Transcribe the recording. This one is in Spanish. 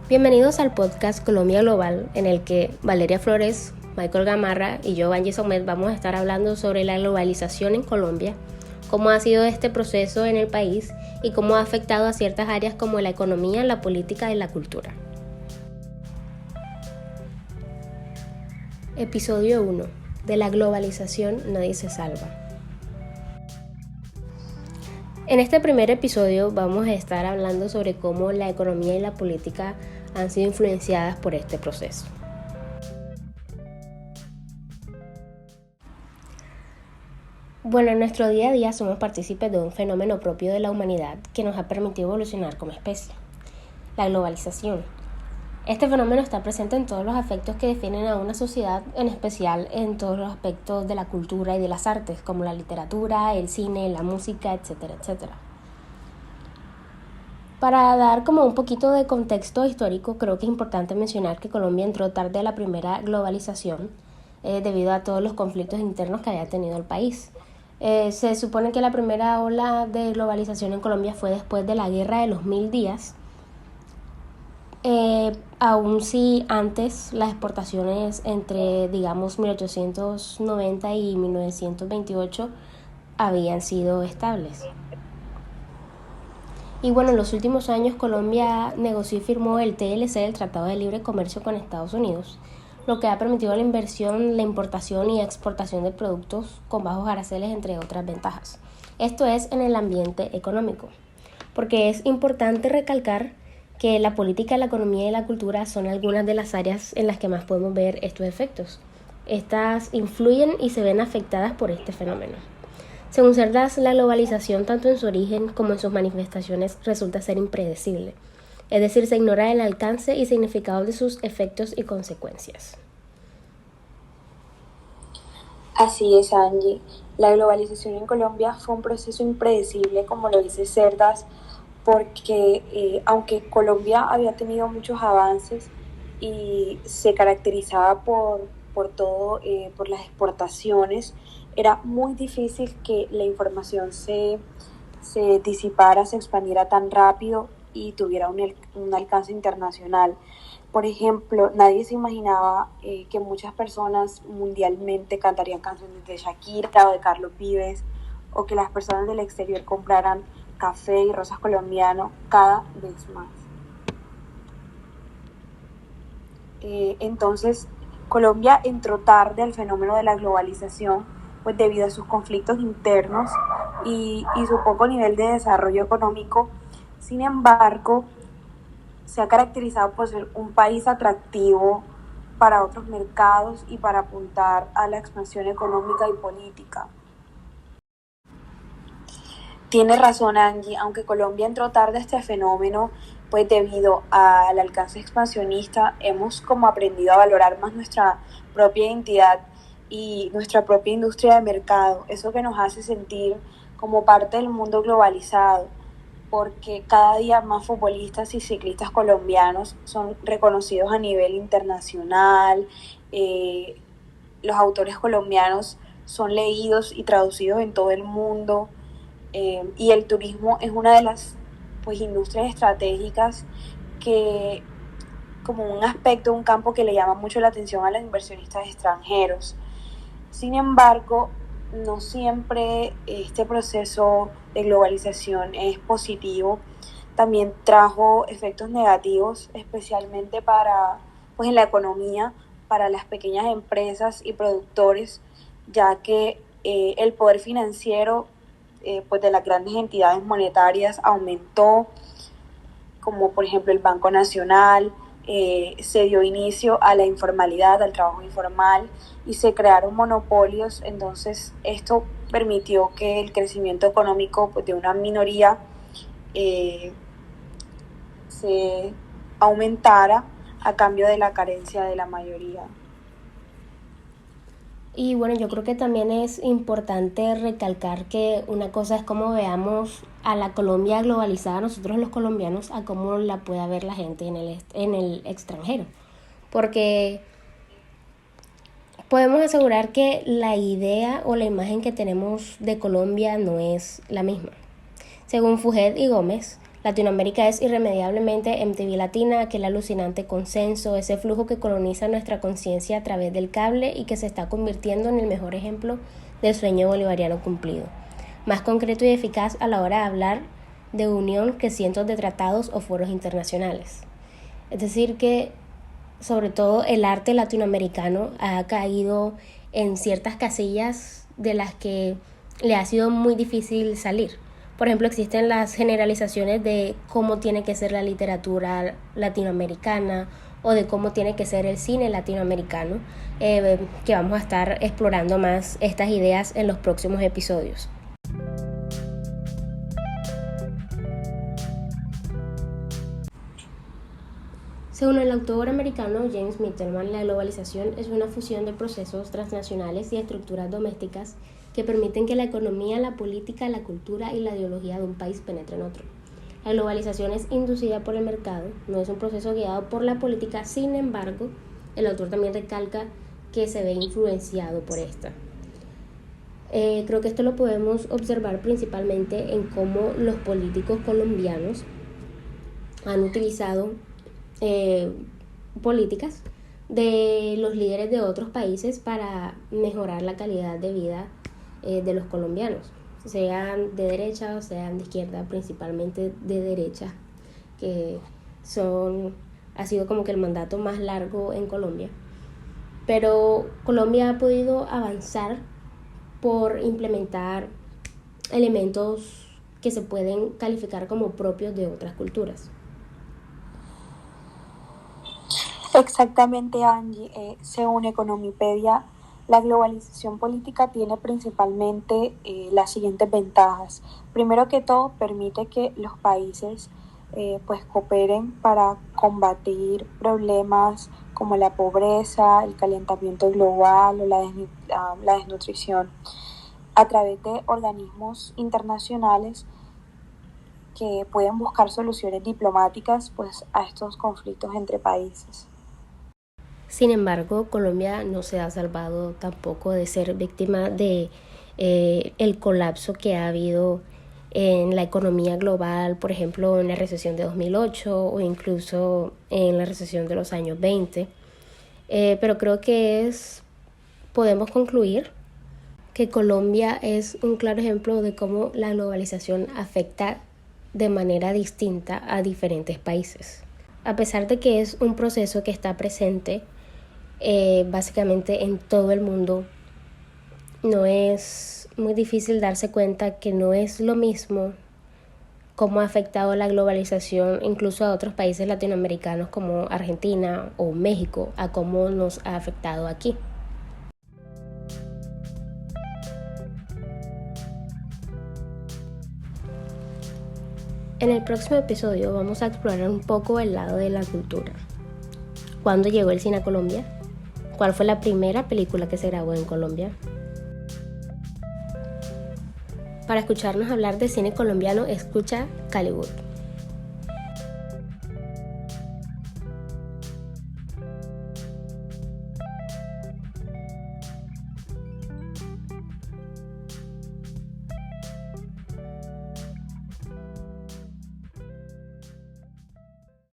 Bienvenidos al podcast Colombia Global, en el que Valeria Flores, Michael Gamarra y yo, Angie Somet, vamos a estar hablando sobre la globalización en Colombia, cómo ha sido este proceso en el país y cómo ha afectado a ciertas áreas como la economía, la política y la cultura. Episodio 1. De la globalización nadie se salva. En este primer episodio vamos a estar hablando sobre cómo la economía y la política han sido influenciadas por este proceso. Bueno, en nuestro día a día somos partícipes de un fenómeno propio de la humanidad que nos ha permitido evolucionar como especie, la globalización. Este fenómeno está presente en todos los aspectos que definen a una sociedad, en especial en todos los aspectos de la cultura y de las artes, como la literatura, el cine, la música, etcétera, etcétera. Para dar como un poquito de contexto histórico, creo que es importante mencionar que Colombia entró tarde a la primera globalización debido a todos los conflictos internos que había tenido el país. Se supone que la primera ola de globalización en Colombia fue después de la Guerra de los 1000 días, aun si antes las exportaciones entre, digamos, 1890 y 1928 habían sido estables. Y bueno, en los últimos años Colombia negoció y firmó el TLC, el Tratado de Libre Comercio con Estados Unidos, lo que ha permitido la inversión, la importación y exportación de productos con bajos aranceles, entre otras ventajas. Esto es en el ambiente económico, porque es importante recalcar que la política, la economía y la cultura son algunas de las áreas en las que más podemos ver estos efectos. Estas influyen y se ven afectadas por este fenómeno. Según Cerdas, la globalización, tanto en su origen como en sus manifestaciones, resulta ser impredecible. Es decir, se ignora el alcance y significado de sus efectos y consecuencias. Así es, Angie. La globalización en Colombia fue un proceso impredecible, como lo dice Cerdas, porque aunque Colombia había tenido muchos avances y se caracterizaba por las exportaciones, era muy difícil que la información se disipara, se expandiera tan rápido y tuviera un alcance internacional. Por ejemplo, nadie se imaginaba que muchas personas mundialmente cantarían canciones de Shakira o de Carlos Vives, o que las personas del exterior compraran café y rosas colombiano cada vez más. Entonces, Colombia entró tarde al fenómeno de la globalización, pues debido a sus conflictos internos y su poco nivel de desarrollo económico. Sin embargo, se ha caracterizado por ser un país atractivo para otros mercados y para apuntar a la expansión económica y política. Tiene razón, Angie, aunque Colombia entró tarde a este fenómeno, pues debido al alcance expansionista hemos como aprendido a valorar más nuestra propia identidad y nuestra propia industria de mercado, eso que nos hace sentir como parte del mundo globalizado, porque cada día más futbolistas y ciclistas colombianos son reconocidos a nivel internacional, los autores colombianos son leídos y traducidos en todo el mundo, y el turismo es una de las industrias estratégicas que, como un aspecto, un campo que le llama mucho la atención a los inversionistas extranjeros. Sin embargo, no siempre este proceso de globalización es positivo. También trajo efectos negativos, especialmente en la economía, para las pequeñas empresas y productores, ya que el poder financiero de las grandes entidades monetarias aumentó, como por ejemplo el Banco Nacional. Se dio inicio a la informalidad, al trabajo informal, y se crearon monopolios. Entonces esto permitió que el crecimiento económico de una minoría se aumentara a cambio de la carencia de la mayoría. Y bueno, yo creo que también es importante recalcar que una cosa es cómo veamos a la Colombia globalizada, nosotros los colombianos, a cómo la pueda ver la gente en el extranjero. Porque podemos asegurar que la idea o la imagen que tenemos de Colombia no es la misma. Según Fuget y Gómez, Latinoamérica es irremediablemente MTV Latina, aquel alucinante consenso, ese flujo que coloniza nuestra conciencia a través del cable y que se está convirtiendo en el mejor ejemplo del sueño bolivariano cumplido. Más concreto y eficaz a la hora de hablar de unión que cientos de tratados o foros internacionales. Es decir que, sobre todo, el arte latinoamericano ha caído en ciertas casillas de las que le ha sido muy difícil salir. Por ejemplo, existen las generalizaciones de cómo tiene que ser la literatura latinoamericana o de cómo tiene que ser el cine latinoamericano, que vamos a estar explorando más estas ideas en los próximos episodios. Según el autor americano James Mittelman, la globalización es una fusión de procesos transnacionales y estructuras domésticas que permiten que la economía, la política, la cultura y la ideología de un país penetren en otro. La globalización es inducida por el mercado, no es un proceso guiado por la política. Sin embargo, el autor también recalca que se ve influenciado por esta. Creo que esto lo podemos observar principalmente en cómo los políticos colombianos han utilizado políticas de los líderes de otros países para mejorar la calidad de vida de los colombianos, sean de derecha o sean de izquierda, principalmente de derecha, que ha sido como que el mandato más largo en Colombia. Pero Colombia ha podido avanzar por implementar elementos que se pueden calificar como propios de otras culturas. Exactamente, Angie. Según Economipedia, la globalización política tiene principalmente las siguientes ventajas. Primero que todo, permite que los países pues cooperen para combatir problemas como la pobreza, el calentamiento global o la desnutrición a través de organismos internacionales que pueden buscar soluciones diplomáticas pues a estos conflictos entre países. Sin embargo, Colombia no se ha salvado tampoco de ser víctima de el colapso que ha habido en la economía global, por ejemplo, en la recesión de 2008 o incluso en la recesión de los años 20. Pero creo que podemos concluir que Colombia es un claro ejemplo de cómo la globalización afecta de manera distinta a diferentes países. A pesar de que es un proceso que está presente básicamente en todo el mundo, no es muy difícil darse cuenta que no es lo mismo cómo ha afectado la globalización incluso a otros países latinoamericanos como Argentina o México, a cómo nos ha afectado aquí. En el próximo episodio vamos a explorar un poco el lado de la cultura. ¿Cuándo llegó el cine a Colombia? ¿Cuál fue la primera película que se grabó en Colombia? Para escucharnos hablar de cine colombiano, escucha Caliwood.